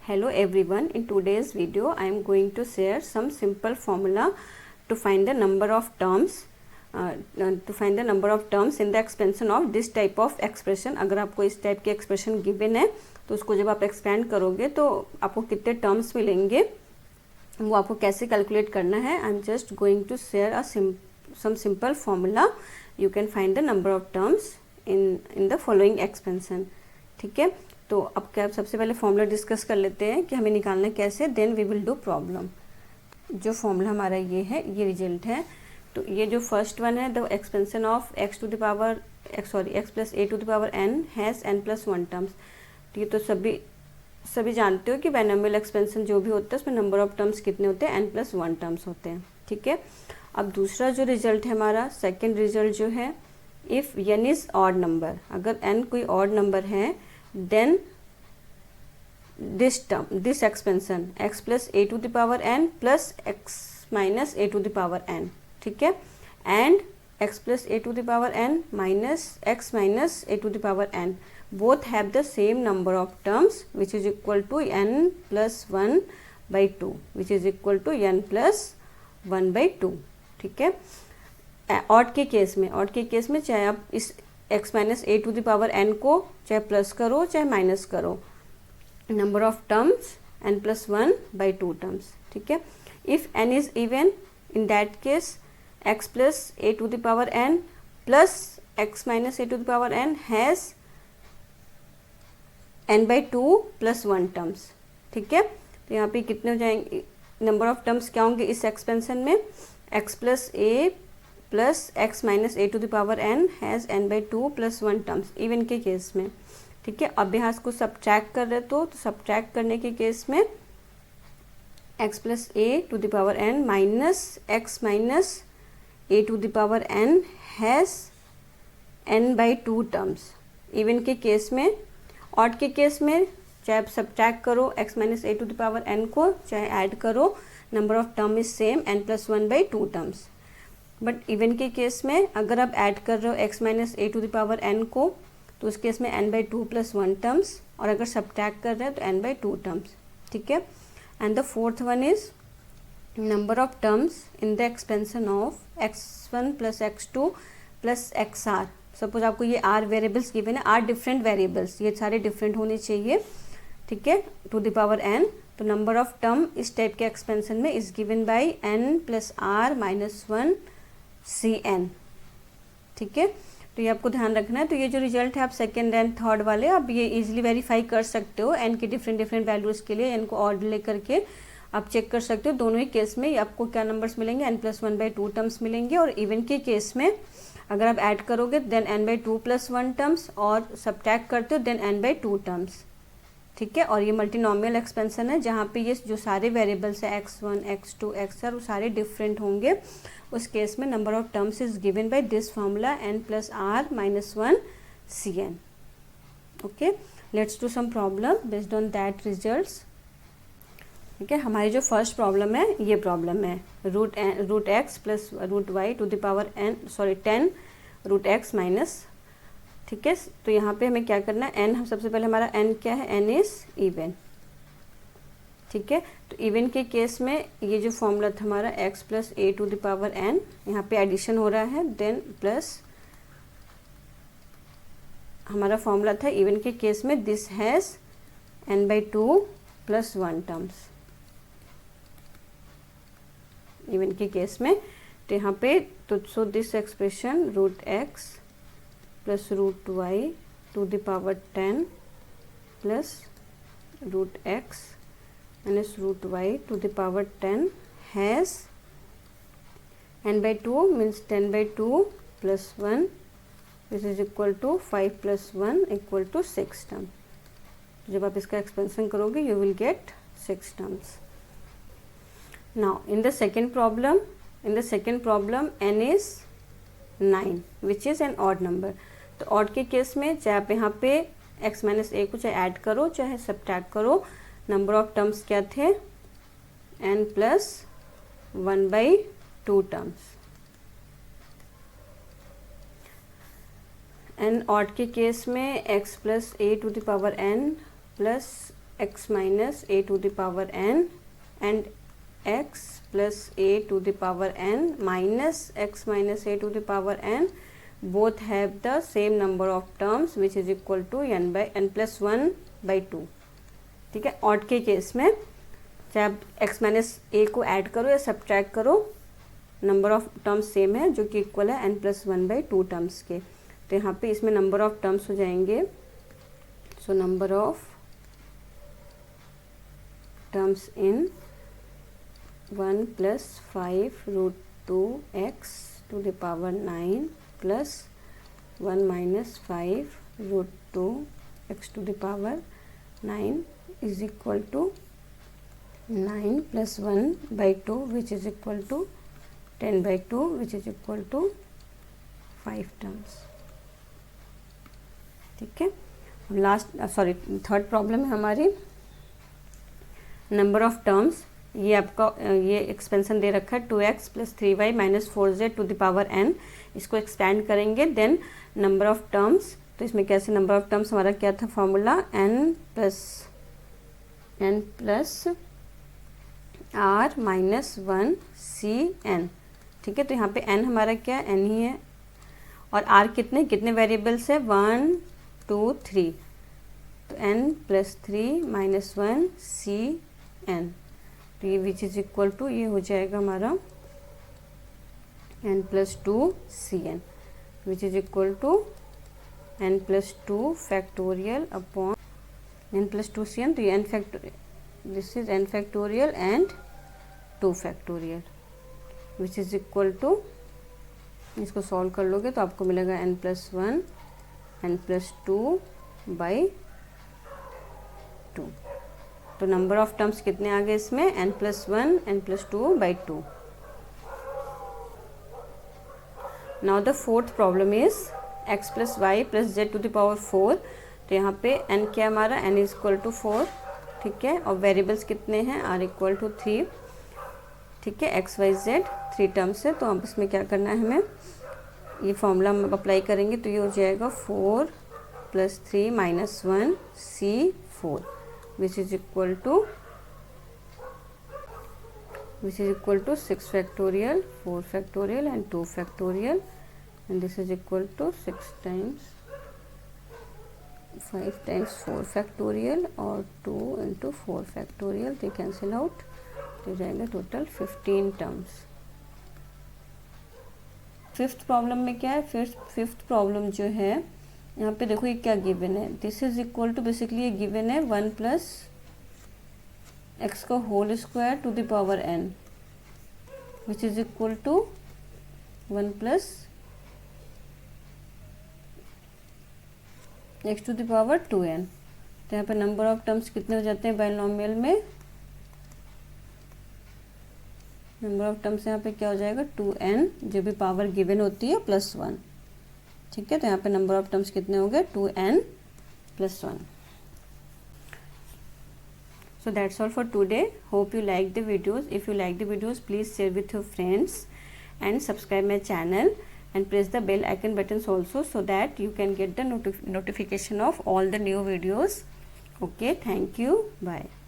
Hello everyone, in today's video I am going to share some simple formula to find the number of terms in the expansion of this type of expression. अगर आपको इस type की expression given है तो उसको जब आप expand करोगे तो आपको कितने टर्म्स मिलेंगे वो आपको कैसे कैलकुलेट करना है. I am just going to share some simple formula. You can find the number of terms in the following expansion. ठीक है, तो अब क्या सबसे पहले फॉर्मूला डिस्कस कर लेते हैं कि हमें निकालना कैसे, then we will do problem. जो फॉर्मूला हमारा ये है, ये रिजल्ट है. तो ये जो फर्स्ट वन है, the expansion of x plus a to the power n has n plus 1 terms. ठीक है, तो सभी जानते हो कि बाइनोमियल एक्सपेंशन जो भी होता है उसमें नंबर ऑफ टर्म्स कितने होते हैं, n प्लस 1 टर्म्स होते हैं. ठीक है, अब दूसरा जो रिजल्ट है हमारा, सेकेंड रिजल्ट जो है, if n is odd number, अगर n कोई ऑड नंबर है then this expansion x plus a to the power n plus x minus a to the power n. ठीक है, and x plus a to the power n minus x minus a to the power n both have the same number of terms which is equal to n plus 1 by 2 which is equal to n plus 1 by 2. ठीक है, odd के case में चाहे आप इस x minus a to the power n को चाहे plus करो चाहे माइनस करो, number of terms n plus 1 by 2 terms. ठीक है, if n is even, in that case x plus a to the power n plus x minus a to the power n has n by 2 plus 1 terms. ठीक है, तो यहाँ पे कितने हो जाएंगे, नंबर ऑफ टर्म्स क्या होंगे इस एक्सपेंशन में, x plus a plus x minus a to the power n has n by 2 plus 1 terms even के केस में. ठीक है, अब यहाँ इसको सब्ट्रैक्ट कर रहे तो सब्ट्रैक्ट करने के केस में x plus a to the power n minus x minus a to the power n has n by 2 terms even के केस में. ऑड के केस में चाहे आप सब्ट्रैक्ट करो x minus a to the power n को चाहे add करो, number of term is same n plus 1 by 2 terms. But even के केस में अगर आप ऐड कर रहे हो x minus a to the power n को तो उस केस में n by 2 प्लस 1 टर्म्स, और अगर सब्ट्रैक्ट कर रहे हैं तो n by 2 टर्म्स. ठीक है, and the fourth one is number of terms in the expansion of x1 plus x2 plus xr. Suppose आपको ये r वेरिएबल्स गिवन है, r डिफरेंट वेरिएबल्स, ये सारे डिफरेंट होने चाहिए. ठीक है, टू द पावर n, तो नंबर ऑफ टर्म इस टाइप के एक्सपेंशन में is given bye n plus r minus 1 cn. ठीक है, तो ये आपको ध्यान रखना है. तो ये जो रिजल्ट है आप सेकेंड एंड थर्ड वाले आप ये इजीली वेरीफाई कर सकते हो. n की डिफरेंट वैल्यूज़ के लिए n को ऑड ले करके आप चेक कर सकते हो. दोनों ही केस में आपको क्या नंबर्स मिलेंगे, n प्लस 1 by 2 टर्म्स मिलेंगे. और इवन के केस में अगर आप ऐड करोगे then n by 2 plus 1 terms, और सब्ट्रैक्ट करते हो देन n by 2 टर्म्स. ठीक है, और ये मल्टीनोमियल एक्सपेंशन है जहाँ पे ये जो सारे वेरिएबल्स है x1 x2 xr वो सारे डिफरेंट होंगे. उस केस में number of terms is given by this formula n plus r minus 1 cn. Okay, let's do some problem based on that results. ठीक है, हमारी जो फर्स्ट प्रॉब्लम है ये प्रॉब्लम है root X plus root Y to the power n 10 root X minus. ठीक है, तो यहाँ पे हमें क्या करना है, n हम सबसे पहले हमारा n क्या है, n इज इवन. ठीक है, तो इवन के केस में ये जो फॉर्मूला था हमारा x plus a to the power n, यहाँ पे एडिशन हो रहा है, देन प्लस हमारा फॉर्मूला था इवन के केस में this has n by 2 plus 1 terms even के केस में. तो यहाँ पे तो so this expression root X plus root Y to the power 10 plus root X minus root Y to the power 10 has n by 2 means 10 by 2 plus 1 this is equal to 5 plus 1 equal to 6 term. जब आप इसका expansion करोगे you will get 6 terms. Now in the second problem n is 9 which is an odd number. तो odd के case में चाहे आप यहाँ पे x माइनस a को चाहे ऐड करो चाहे सब्ट्रैक्ट करो, नंबर ऑफ टर्म्स क्या थे, n plus 1 by 2 terms. n odd के केस में x plus a to the power n plus x minus a to the power n and x plus a to the power n minus x minus a to the power n both have the same number of terms which is equal to n plus 1 by 2. ठीक है, odd के case में चाहे आप x minus ए को add करो या subtract करो, नंबर ऑफ टर्म्स सेम है जो कि इक्वल है n प्लस 1 बाई 2 टर्म्स के. तो यहाँ पे इसमें नंबर ऑफ टर्म्स हो जाएंगे. So number of terms in 1 plus 5 root 2x to the power 9 plus 1 minus 5 root 2x to the power 9 is equal to 9 plus 1 by 2 which is equal to 10 by 2 which is equal to 5 terms. ठीक है, third problem है हमारी. Number of terms, ये आपका ये expansion दे रखा है 2x plus 3y minus 4z to the power n. इसको एक्सपेंड करेंगे देन नंबर ऑफ टर्म्स. तो इसमें कैसे नंबर ऑफ टर्म्स हमारा क्या था formula, n plus r minus 1 cn. ठीक है, तो यहाँ पे n हमारा क्या है, n ही है, और r कितने वेरिएबल्स है 1 2 3. तो n प्लस 3 माइनस 1 cn. तो ये विच इज इक्वल टू ये हो जाएगा हमारा n plus 2 cn which is equal to n plus 2 factorial upon n plus 2 cn. तो ये n factorial, this is n factorial and 2 factorial which is equal to, इसको solve कर लोगे तो आपको मिलेगा n plus 1 n plus 2 by 2. तो number of terms कितने आ गए इसमें, n plus 1 n plus 2 by 2. Now the fourth problem is x plus Y plus z to the power 4. तो यहाँ पे n क्या हमारा, n इज इक्वल टू 4. ठीक है, और वेरिएबल्स कितने हैं, r इक्वल टू 3. ठीक है, एक्स वाई जेड 3 टर्म्स है. तो अब इसमें क्या करना है हमें, ये फॉर्मूला हम अप्लाई करेंगे तो ये हो जाएगा 4 plus 3 minus 1 c4 which is equal to 6 factorial 4 factorial and 2 factorial and this is equal to 6 times 5 times 4 factorial और 2 into 4 factorial. They cancel out, तो जाएगा टोटल 15 टर्म्स. फिफ्थ प्रॉब्लम में क्या है, फिफ्थ प्रॉब्लम जो है यहाँ पे देखो ये क्या गिवन है, this is equal to basically ये गिवन है 1 प्लस एक्स का whole square to the power n which is equal to 1 plus X to the power 2n. तो यहाँ पे नंबर ऑफ टर्म्स कितने हो जाते हैं बाइनोमियल में, नंबर ऑफ टर्म्स यहाँ पे क्या हो जाएगा 2n जो भी पावर गिवन होती है प्लस 1. ठीक है, तो यहाँ पे नंबर ऑफ टर्म्स कितने हो गए 2n plus 1. So that's all for today. Hope you like the videos. If you like the videos please share with your friends and subscribe my channel and press the bell icon buttons also so that you can get the notification of all the new videos. Okay, thank you, bye.